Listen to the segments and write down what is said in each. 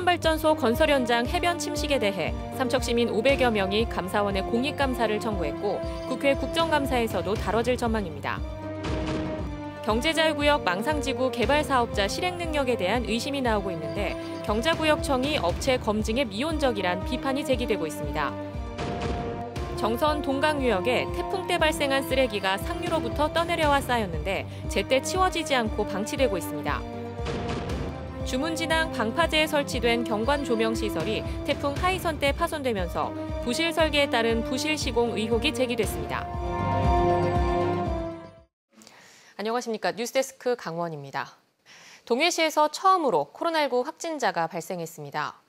석탄발전소 건설 현장 해변 침식에 대해 삼척시민 500여 명이 감사원에 공익감사를 청구했고 국회 국정감사에서도 다뤄질 전망입니다. 경제자유구역 망상지구 개발 사업자 실행 능력에 대한 의심이 나오고 있는데 경자구역청이 업체 검증에 미온적이란 비판이 제기되고 있습니다. 정선 동강유역에 태풍 때 발생한 쓰레기가 상류로부터 떠내려와 쌓였는데 제때 치워지지 않고 방치되고 있습니다. 주문진항 방파제에 설치된 경관 조명 시설이 태풍 하이선 때 파손되면서 부실 설계에 따른 부실 시공 의혹이 제기됐습니다. 안녕하십니까. 뉴스데스크 강원입니다. 동해시에서 처음으로 코로나19 확진자가 발생했습니다.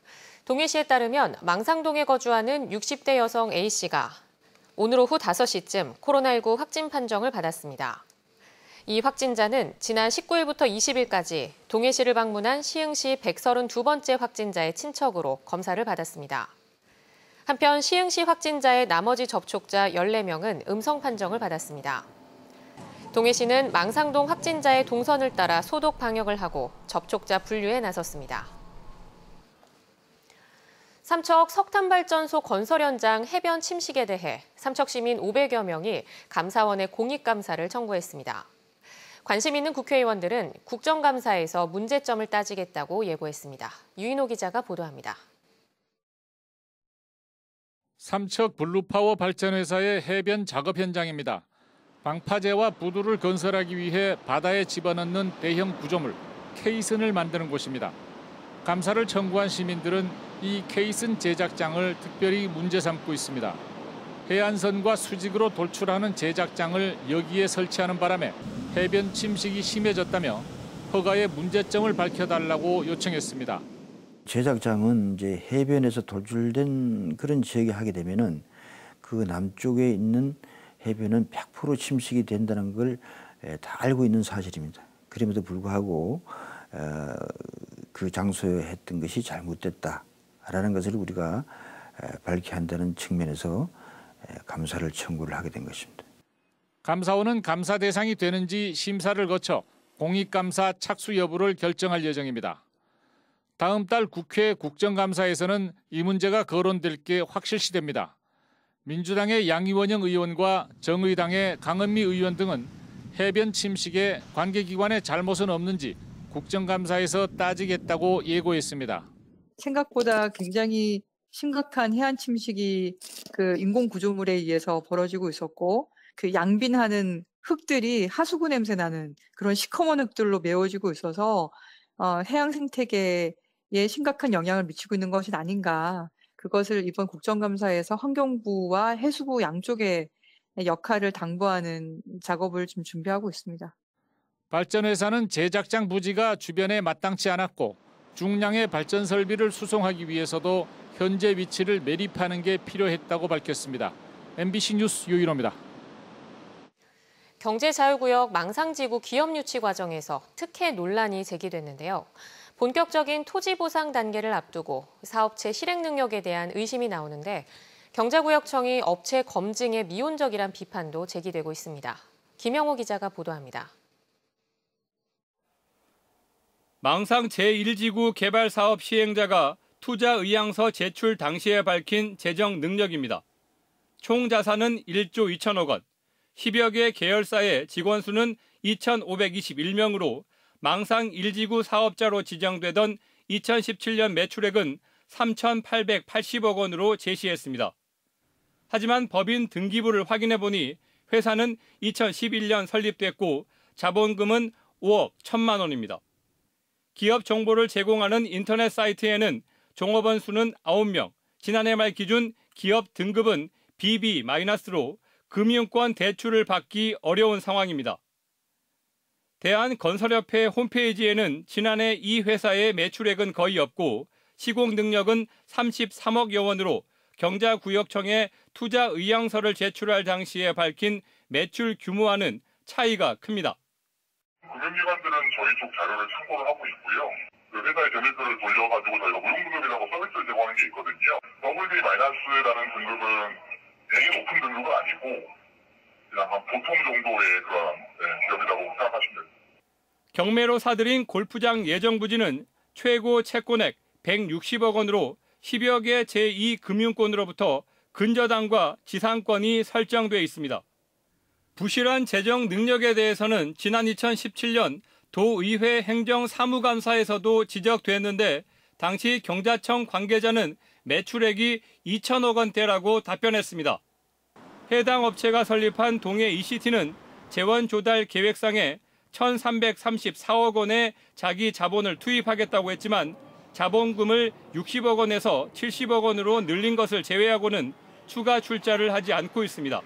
동해시에 따르면 망상동에 거주하는 60대 여성 A씨가 오늘 오후 5시쯤 코로나19 확진 판정을 받았습니다. 이 확진자는 지난 19일부터 20일까지 동해시를 방문한 시흥시 132번째 확진자의 친척으로 검사를 받았습니다. 한편 시흥시 확진자의 나머지 접촉자 14명은 음성 판정을 받았습니다. 동해시는 망상동 확진자의 동선을 따라 소독 방역을 하고 접촉자 분류에 나섰습니다. 삼척 석탄발전소 건설 현장 해변 침식에 대해 삼척 시민 500여 명이 감사원에 공익감사를 청구했습니다. 관심 있는 국회의원들은 국정감사에서 문제점을 따지겠다고 예고했습니다. 유인호 기자가 보도합니다. 삼척 블루파워 발전회사의 해변 작업 현장입니다. 방파제와 부두를 건설하기 위해 바다에 집어넣는 대형 구조물 케이슨을 만드는 곳입니다. 감사를 청구한 시민들은 이 케이슨 제작장을 특별히 문제 삼고 있습니다. 해안선과 수직으로 돌출하는 제작장을 여기에 설치하는 바람에 해변 침식이 심해졌다며 허가의 문제점을 밝혀달라고 요청했습니다. 제작장은 이제 해변에서 돌출된 그런 지역에 하게 되면은 그 남쪽에 있는 해변은 100% 침식이 된다는 걸 다 알고 있는 사실입니다. 그럼에도 불구하고 그 장소에 했던 것이 잘못됐다라는 것을 우리가 밝혀야 한다는 측면에서 감사를 청구를 하게 된 것입니다. 감사원은 감사 대상이 되는지 심사를 거쳐 공익감사 착수 여부를 결정할 예정입니다. 다음 달 국회 국정감사에서는 이 문제가 거론될 게 확실시됩니다. 민주당의 양이원영 의원과 정의당의 강은미 의원 등은 해변 침식에 관계기관의 잘못은 없는지 국정감사에서 따지겠다고 예고했습니다. 생각보다 굉장히 심각한 해안 침식이 그 인공 구조물에 의해서 벌어지고 있었고 그 양빈하는 흙들이 하수구 냄새 나는 그런 시커먼 흙들로 메워지고 있어서 해양 생태계에 심각한 영향을 미치고 있는 것이 아닌가. 그것을 이번 국정감사에서 환경부와 해수부 양쪽의 역할을 당부하는 작업을 좀 준비하고 있습니다. 발전회사는 제작장 부지가 주변에 마땅치 않았고 중량의 발전 설비를 수송하기 위해서도 현재 위치를 매립하는 게 필요했다고 밝혔습니다. MBC 뉴스 유인호입니다. 경제자유구역 망상지구 기업유치 과정에서 특혜 논란이 제기됐는데요. 본격적인 토지보상 단계를 앞두고 사업체 실행 능력에 대한 의심이 나오는데 경자구역청이 업체 검증에 미온적이란 비판도 제기되고 있습니다. 김영호 기자가 보도합니다. 망상 제1지구 개발 사업 시행자가 투자 의향서 제출 당시에 밝힌 재정 능력입니다. 총 자산은 1조 2천억 원, 10여 개 계열사의 직원 수는 2,521명으로 망상 1지구 사업자로 지정되던 2017년 매출액은 3,880억 원으로 제시했습니다. 하지만 법인 등기부를 확인해 보니 회사는 2011년 설립됐고 자본금은 5억 1천만 원입니다. 기업 정보를 제공하는 인터넷 사이트에는 종업원 수는 9명, 지난해 말 기준 기업 등급은 BB-로 금융권 대출을 받기 어려운 상황입니다. 대한건설협회 홈페이지에는 지난해 이 회사의 매출액은 거의 없고 시공 능력은 33억여 원으로 경자구역청에 투자 의향서를 제출할 당시에 밝힌 매출 규모와는 차이가 큽니다. 금융기관들은 저희 쪽 자료를 참고를 하고 있고요. 그 회사의 점유표를 돌려가지고 저희가 무용등급이라고 서비스를 제공하는 게 있거든요. WD-라는 등급은 되게 높은 등급은 아니고 그냥 한 보통 정도의 그런 기업이라고 생각하시면 됩니다. 경매로 사들인 골프장 예정 부지는 최고 채권액 160억 원으로 10여 개 제2금융권으로부터 근저당과 지상권이 설정돼 있습니다. 부실한 재정 능력에 대해서는 지난 2017년 도의회 행정사무감사에서도 지적됐는데 당시 경자청 관계자는 매출액이 2천억 원대라고 답변했습니다. 해당 업체가 설립한 동해 ECT는 재원 조달 계획상에 1,334억 원의 자기 자본을 투입하겠다고 했지만 자본금을 60억 원에서 70억 원으로 늘린 것을 제외하고는 추가 출자를 하지 않고 있습니다.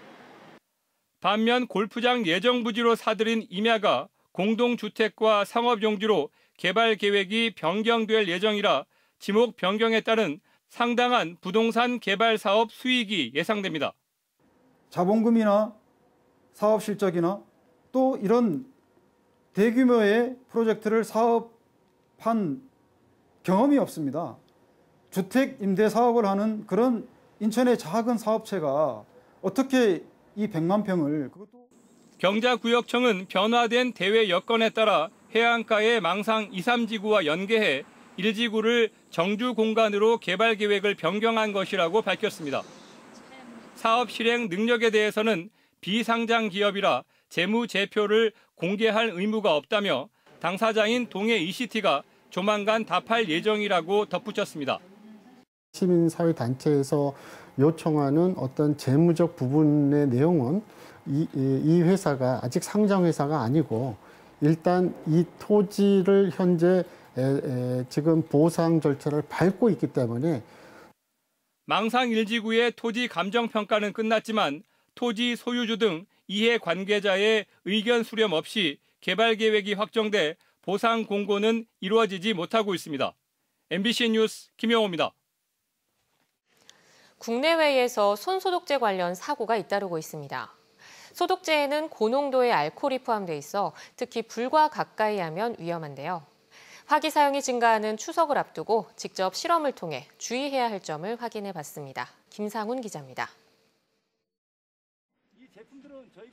반면 골프장 예정 부지로 사들인 임야가 공동주택과 상업용지로 개발 계획이 변경될 예정이라 지목 변경에 따른 상당한 부동산 개발 사업 수익이 예상됩니다. 자본금이나 사업 실적이나 또 이런 대규모의 프로젝트를 사업한 경험이 없습니다. 주택 임대 사업을 하는 그런 인천의 작은 사업체가 어떻게 이 100만 평을 경자구역청은 변화된 대외 여건에 따라 해안가의 망상 2, 3지구와 연계해 1지구를 정주 공간으로 개발 계획을 변경한 것이라고 밝혔습니다. 사업 실행 능력에 대해서는 비상장 기업이라 재무제표를 공개할 의무가 없다며 당사자인 동해 ECT가 조만간 답할 예정이라고 덧붙였습니다. 시민사회단체에서 요청하는 어떤 재무적 부분의 내용은 이 회사가 아직 상장회사가 아니고 일단 이 토지를 현재 지금 보상 절차를 밟고 있기 때문에 망상 1지구의 토지 감정평가는 끝났지만 토지 소유주 등 이해 관계자의 의견 수렴 없이 개발 계획이 확정돼 보상 공고는 이루어지지 못하고 있습니다. MBC 뉴스 김영호입니다. 국내외에서 손소독제 관련 사고가 잇따르고 있습니다. 소독제에는 고농도의 알코올이 포함돼 있어 특히 불과 가까이 하면 위험한데요. 화기 사용이 증가하는 추석을 앞두고 직접 실험을 통해 주의해야 할 점을 확인해 봤습니다. 김상훈 기자입니다.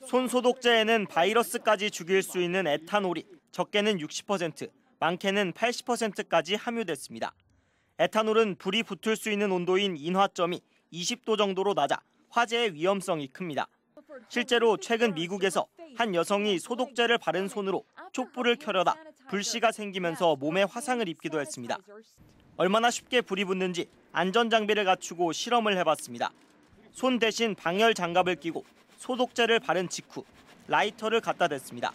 손소독제에는 바이러스까지 죽일 수 있는 에탄올이 적게는 60%, 많게는 80%까지 함유됐습니다. 에탄올은 불이 붙을 수 있는 온도인 인화점이 20도 정도로 낮아 화재의 위험성이 큽니다. 실제로 최근 미국에서 한 여성이 소독제를 바른 손으로 촛불을 켜려다 불씨가 생기면서 몸에 화상을 입기도 했습니다. 얼마나 쉽게 불이 붙는지 안전장비를 갖추고 실험을 해봤습니다. 손 대신 방열 장갑을 끼고 소독제를 바른 직후 라이터를 갖다 댔습니다.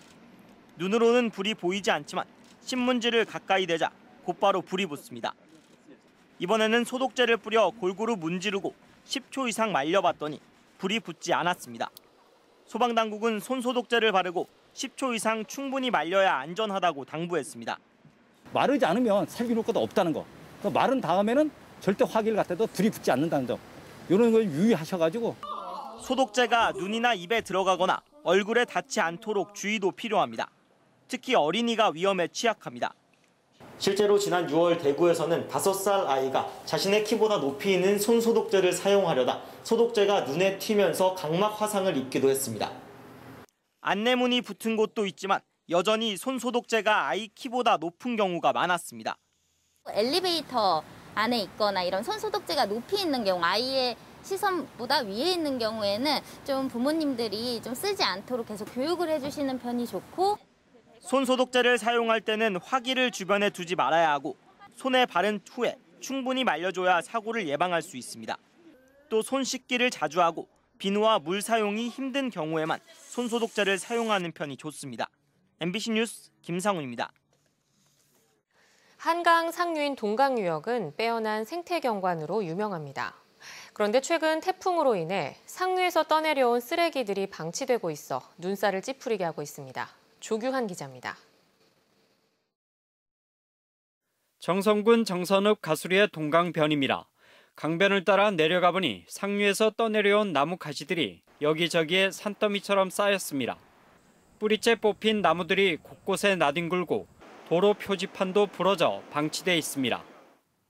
눈으로는 불이 보이지 않지만 신문지를 가까이 대자 곧바로 불이 붙습니다. 이번에는 소독제를 뿌려 골고루 문지르고 10초 이상 말려봤더니 불이 붙지 않았습니다. 소방당국은 손소독제를 바르고 10초 이상 충분히 말려야 안전하다고 당부했습니다. 마르지 않으면 살균 효과도 없다는 거. 마른 다음에는 절대 화기를 갖다도 불이 붙지 않는다는 점. 이런 걸 유의하셔가지고. 소독제가 눈이나 입에 들어가거나 얼굴에 닿지 않도록 주의도 필요합니다. 특히 어린이가 위험에 취약합니다. 실제로 지난 6월 대구에서는 5살 아이가 자신의 키보다 높이 있는 손소독제를 사용하려다 소독제가 눈에 튀면서 각막 화상을 입기도 했습니다. 안내문이 붙은 곳도 있지만 여전히 손소독제가 아이 키보다 높은 경우가 많았습니다. 엘리베이터 안에 있거나 이런 손소독제가 높이 있는 경우, 아이의 시선보다 위에 있는 경우에는 좀 부모님들이 좀 쓰지 않도록 계속 교육을 해주시는 편이 좋고, 손소독제를 사용할 때는 화기를 주변에 두지 말아야 하고 손에 바른 후에 충분히 말려줘야 사고를 예방할 수 있습니다. 또 손 씻기를 자주 하고 비누와 물 사용이 힘든 경우에만 손소독제를 사용하는 편이 좋습니다. MBC 뉴스 김상훈입니다. 한강 상류인 동강유역은 빼어난 생태경관으로 유명합니다. 그런데 최근 태풍으로 인해 상류에서 떠내려온 쓰레기들이 방치되고 있어 눈살을 찌푸리게 하고 있습니다. 조규환 기자입니다. 정선군 정선읍 가수리의 동강변입니다. 강변을 따라 내려가 보니 상류에서 떠내려온 나무 가지들이 여기저기에 산더미처럼 쌓였습니다. 뿌리째 뽑힌 나무들이 곳곳에 나뒹굴고 도로 표지판도 부러져 방치돼 있습니다.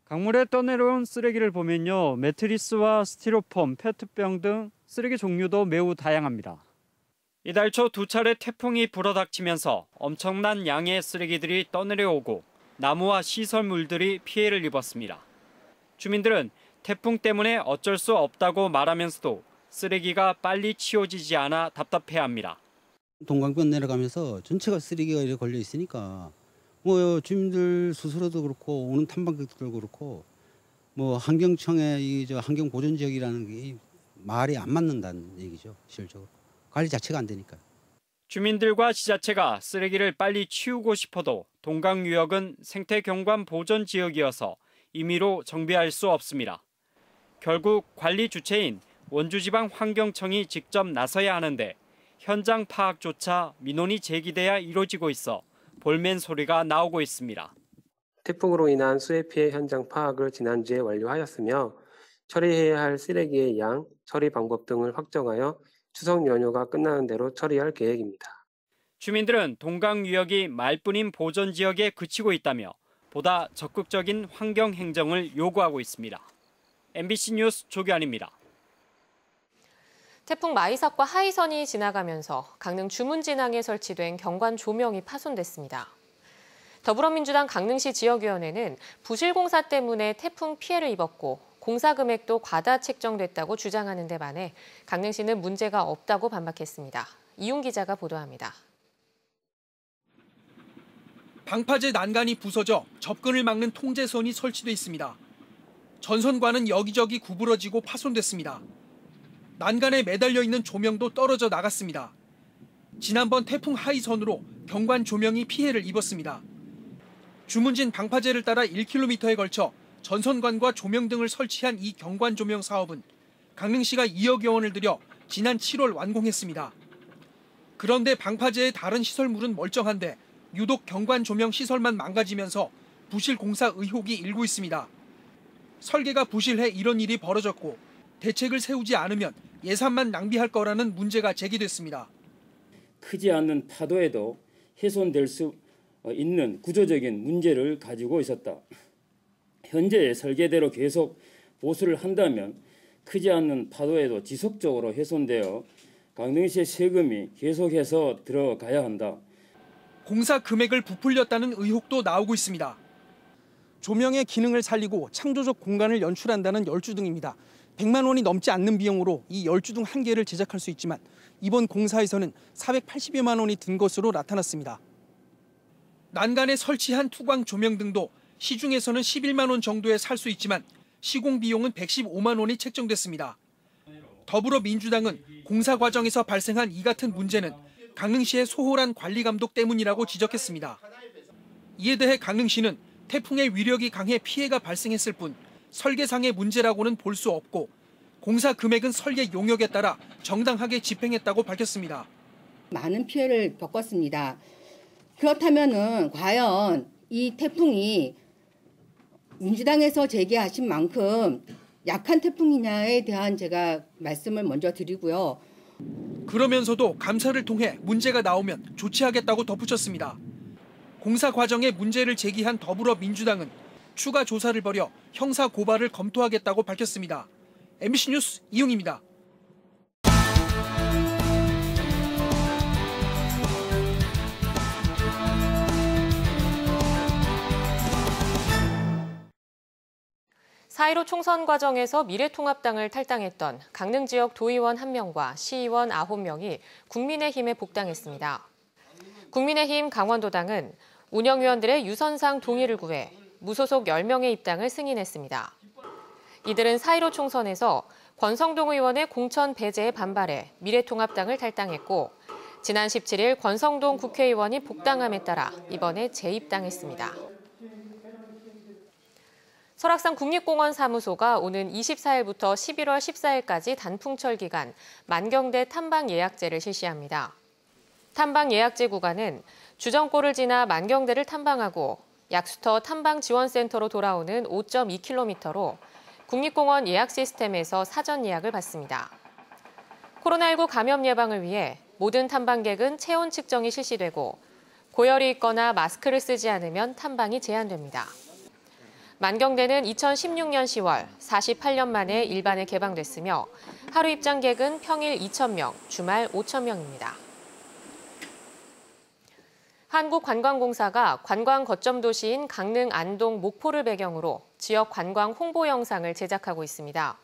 강물에 떠내려온 쓰레기를 보면요, 매트리스와 스티로폼, 페트병 등 쓰레기 종류도 매우 다양합니다. 이달 초 2차례 태풍이 불어닥치면서 엄청난 양의 쓰레기들이 떠내려오고 나무와 시설물들이 피해를 입었습니다. 주민들은 태풍 때문에 어쩔 수 없다고 말하면서도 쓰레기가 빨리 치워지지 않아 답답해합니다. 동강변 내려가면서 전체가 쓰레기가 이렇게 걸려 있으니까 뭐 주민들 스스로도 그렇고 오는 탐방객들도 그렇고 뭐 환경청의 이 환경 보존 지역이라는 게 말이 안 맞는다는 얘기죠. 실질적으로 관리 자체가 안 되니까. 주민들과 지자체가 쓰레기를 빨리 치우고 싶어도 동강유역은 생태경관 보존 지역이어서 임의로 정비할 수 없습니다. 결국 관리 주체인 원주지방환경청이 직접 나서야 하는데 현장 파악조차 민원이 제기돼야 이루어지고 있어 볼멘 소리가 나오고 있습니다. 태풍으로 인한 수해 피해 현장 파악을 지난주에 완료하였으며 처리해야 할 쓰레기의 양, 처리 방법 등을 확정하여 추석 연휴가 끝나는 대로 처리할 계획입니다. 주민들은 동강유역이 말뿐인 보존 지역에 그치고 있다며 보다 적극적인 환경 행정을 요구하고 있습니다. MBC 뉴스 조규환입니다. 태풍 마이삭과 하이선이 지나가면서 강릉 주문진항에 설치된 경관 조명이 파손됐습니다. 더불어민주당 강릉시 지역위원회는 부실공사 때문에 태풍 피해를 입었고 공사 금액도 과다 책정됐다고 주장하는 데 반해 강릉시는 문제가 없다고 반박했습니다. 이용 기자가 보도합니다. 방파제 난간이 부서져 접근을 막는 통제선이 설치돼 있습니다. 전선과는 여기저기 구부러지고 파손됐습니다. 난간에 매달려 있는 조명도 떨어져 나갔습니다. 지난번 태풍 하이선으로 경관 조명이 피해를 입었습니다. 주문진 방파제를 따라 1km에 걸쳐 전선관과 조명 등을 설치한 이 경관 조명 사업은 강릉시가 2억여 원을 들여 지난 7월 완공했습니다. 그런데 방파제의 다른 시설물은 멀쩡한데 유독 경관 조명 시설만 망가지면서 부실 공사 의혹이 일고 있습니다. 설계가 부실해 이런 일이 벌어졌고 대책을 세우지 않으면 예산만 낭비할 거라는 문제가 제기됐습니다. 크지 않는 파도에도 훼손될 수 있는 구조적인 문제를 가지고 있었다. 현재 설계대로 계속 보수를 한다면 크지 않는 파도에도 지속적으로 훼손되어 강릉시의 세금이 계속해서 들어가야 한다. 공사 금액을 부풀렸다는 의혹도 나오고 있습니다. 조명의 기능을 살리고 창조적 공간을 연출한다는 열주등입니다. 100만 원이 넘지 않는 비용으로 이 열주등 한 개를 제작할 수 있지만 이번 공사에서는 480여만 원이 든 것으로 나타났습니다. 난간에 설치한 투광 조명 등도 시중에서는 11만 원 정도에 살 수 있지만 시공 비용은 115만 원이 책정됐습니다. 더불어민주당은 공사 과정에서 발생한 이 같은 문제는 강릉시의 소홀한 관리 감독 때문이라고 지적했습니다. 이에 대해 강릉시는 태풍의 위력이 강해 피해가 발생했을 뿐 설계상의 문제라고는 볼 수 없고 공사 금액은 설계 용역에 따라 정당하게 집행했다고 밝혔습니다. 많은 피해를 겪었습니다. 그렇다면은 과연 이 태풍이 민주당에서 제기하신 만큼 약한 태풍이냐에 대한 제가 말씀을 먼저 드리고요. 그러면서도 감사를 통해 문제가 나오면 조치하겠다고 덧붙였습니다. 공사 과정에 문제를 제기한 더불어민주당은 추가 조사를 벌여 형사 고발을 검토하겠다고 밝혔습니다. MBC 뉴스 이용입니다. 사.15 총선 과정에서 미래통합당을 탈당했던 강릉 지역 도의원 1명과 시의원 9명이 국민의힘에 복당했습니다. 국민의힘 강원도당은 운영위원들의 유선상 동의를 구해 무소속 10명의 입당을 승인했습니다. 이들은 4.15 총선에서 권성동 의원의 공천 배제에 반발해 미래통합당을 탈당했고 지난 17일 권성동 국회의원이 복당함에 따라 이번에 재입당했습니다. 설악산 국립공원 사무소가 오는 24일부터 11월 14일까지 단풍철 기간 만경대 탐방 예약제를 실시합니다. 탐방 예약제 구간은 주정골을 지나 만경대를 탐방하고 약수터 탐방지원센터로 돌아오는 5.2km로 국립공원 예약 시스템에서 사전 예약을 받습니다. 코로나19 감염 예방을 위해 모든 탐방객은 체온 측정이 실시되고 고열이 있거나 마스크를 쓰지 않으면 탐방이 제한됩니다. 만경대는 2016년 10월 48년 만에 일반에 개방됐으며 하루 입장객은 평일 2,000명, 주말 5,000명입니다. 한국관광공사가 관광 거점 도시인 강릉, 안동, 목포를 배경으로 지역 관광 홍보 영상을 제작하고 있습니다.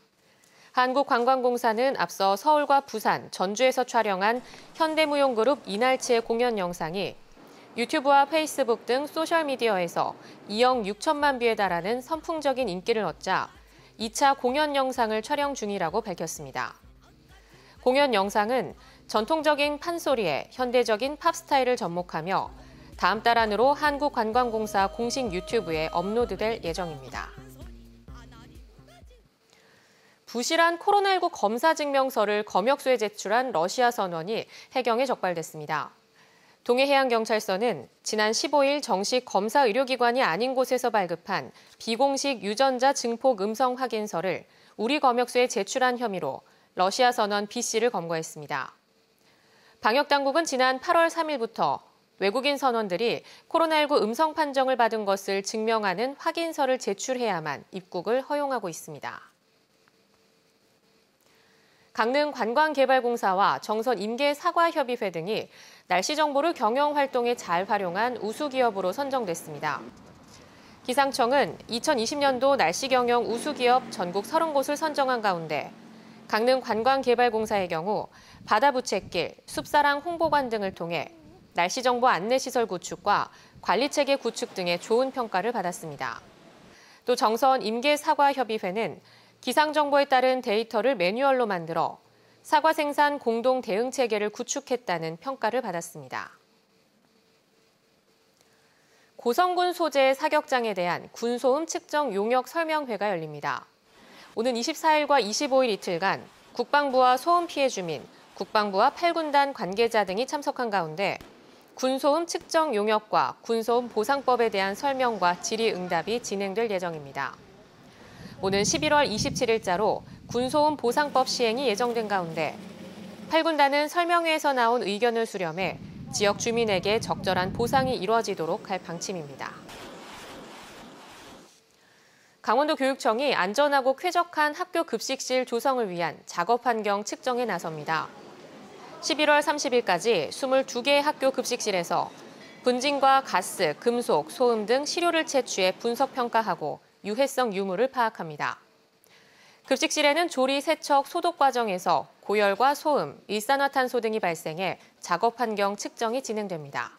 한국관광공사는 앞서 서울과 부산, 전주에서 촬영한 현대무용그룹 이날치의 공연 영상이 유튜브와 페이스북 등 소셜미디어에서 2억 6천만 뷰에 달하는 선풍적인 인기를 얻자 2차 공연 영상을 촬영 중이라고 밝혔습니다. 공연 영상은 전통적인 판소리에 현대적인 팝 스타일을 접목하며 다음 달 안으로 한국관광공사 공식 유튜브에 업로드될 예정입니다. 부실한 코로나19 검사 증명서를 검역소에 제출한 러시아 선원이 해경에 적발됐습니다. 동해해양경찰서는 지난 15일 정식 검사 의료기관이 아닌 곳에서 발급한 비공식 유전자 증폭 음성 확인서를 우리 검역소에 제출한 혐의로 러시아 선원 B씨를 검거했습니다. 방역당국은 지난 8월 3일부터 외국인 선원들이 코로나19 음성 판정을 받은 것을 증명하는 확인서를 제출해야만 입국을 허용하고 있습니다. 강릉관광개발공사와 정선임계사과협의회 등이 날씨 정보를 경영 활동에 잘 활용한 우수기업으로 선정됐습니다. 기상청은 2020년도 날씨 경영 우수기업 전국 30곳을 선정한 가운데 강릉관광개발공사의 경우 바다부채길, 숲사랑 홍보관 등을 통해 날씨 정보 안내시설 구축과 관리체계 구축 등의 좋은 평가를 받았습니다. 또 정선임계사과협의회는 기상정보에 따른 데이터를 매뉴얼로 만들어 사과 생산 공동 대응 체계를 구축했다는 평가를 받았습니다. 고성군 소재의 사격장에 대한 군소음 측정 용역 설명회가 열립니다. 오는 24일과 25일 이틀간 국방부와 소음 피해 주민, 국방부와 8군단 관계자 등이 참석한 가운데 군소음 측정 용역과 군소음 보상법에 대한 설명과 질의응답이 진행될 예정입니다. 오는 11월 27일자로 군소음 보상법 시행이 예정된 가운데 8군단은 설명회에서 나온 의견을 수렴해 지역 주민에게 적절한 보상이 이루어지도록 할 방침입니다. 강원도 교육청이 안전하고 쾌적한 학교 급식실 조성을 위한 작업 환경 측정에 나섭니다. 11월 30일까지 22개의 학교 급식실에서 분진과 가스, 금속, 소음 등 시료를 채취해 분석 평가하고 유해성 유무를 파악합니다. 급식실에는 조리, 세척, 소독 과정에서 고열과 소음, 일산화탄소 등이 발생해 작업 환경 측정이 진행됩니다.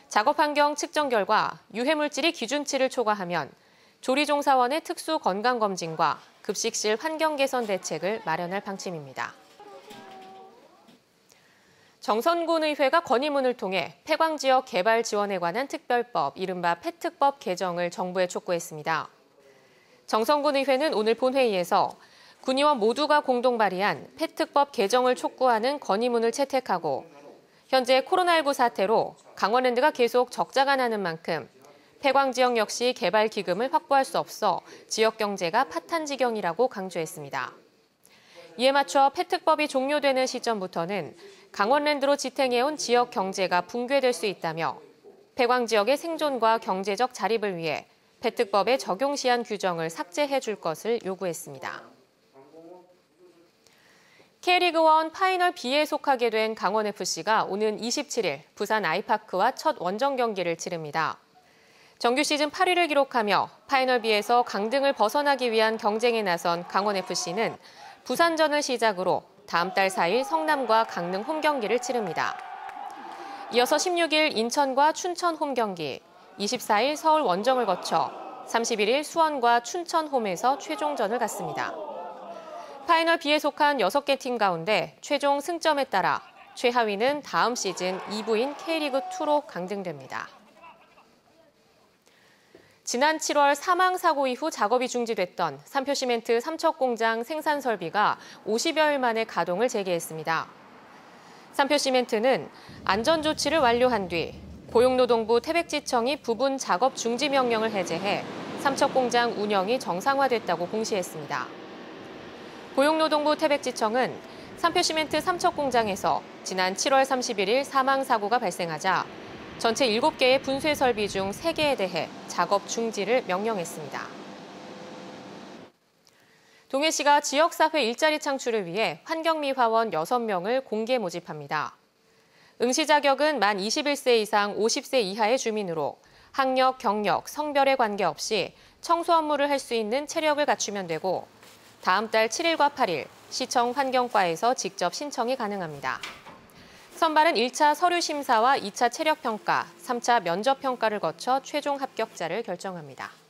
작업 환경 측정 결과 유해물질이 기준치를 초과하면 조리종사원의 특수 건강검진과 급식실 환경 개선 대책을 마련할 방침입니다. 정선군의회가 건의문을 통해 폐광지역 개발 지원에 관한 특별법, 이른바 폐특법 개정을 정부에 촉구했습니다. 정선군의회는 오늘 본회의에서 군의원 모두가 공동 발의한 폐특법 개정을 촉구하는 건의문을 채택하고 현재 코로나19 사태로 강원랜드가 계속 적자가 나는 만큼 폐광지역 역시 개발 기금을 확보할 수 없어 지역 경제가 파탄 지경이라고 강조했습니다. 이에 맞춰 폐특법이 종료되는 시점부터는 강원랜드로 지탱해온 지역 경제가 붕괴될 수 있다며 폐광 지역의 생존과 경제적 자립을 위해 폐특법의 적용 시한 규정을 삭제해 줄 것을 요구했습니다. K리그1 파이널 B에 속하게 된 강원FC가 오는 27일 부산 아이파크와 첫 원정 경기를 치릅니다. 정규 시즌 8위를 기록하며 파이널 B에서 강등을 벗어나기 위한 경쟁에 나선 강원FC는 부산전을 시작으로 다음 달 4일 성남과 강릉 홈경기를 치릅니다. 이어서 16일 인천과 춘천 홈경기, 24일 서울 원정을 거쳐 31일 수원과 춘천 홈에서 최종전을 갖습니다. 파이널 B에 속한 6개 팀 가운데 최종 승점에 따라 최하위는 다음 시즌 2부인 K리그2로 강등됩니다. 지난 7월 사망사고 이후 작업이 중지됐던 삼표시멘트 삼척공장 생산 설비가 50여일 만에 가동을 재개했습니다. 삼표시멘트는 안전조치를 완료한 뒤 고용노동부 태백지청이 부분 작업 중지 명령을 해제해 삼척공장 운영이 정상화됐다고 공시했습니다. 고용노동부 태백지청은 삼표시멘트 삼척공장에서 지난 7월 31일 사망사고가 발생하자 전체 7개의 분쇄 설비 중 3개에 대해 작업 중지를 명령했습니다. 동해시가 지역사회 일자리 창출을 위해 환경미화원 6명을 공개 모집합니다. 응시 자격은 만 21세 이상 50세 이하의 주민으로 학력, 경력, 성별에 관계없이 청소 업무를 할 수 있는 체력을 갖추면 되고 다음 달 7일과 8일 시청 환경과에서 직접 신청이 가능합니다. 선발은 1차 서류 심사와 2차 체력 평가, 3차 면접 평가를 거쳐 최종 합격자를 결정합니다.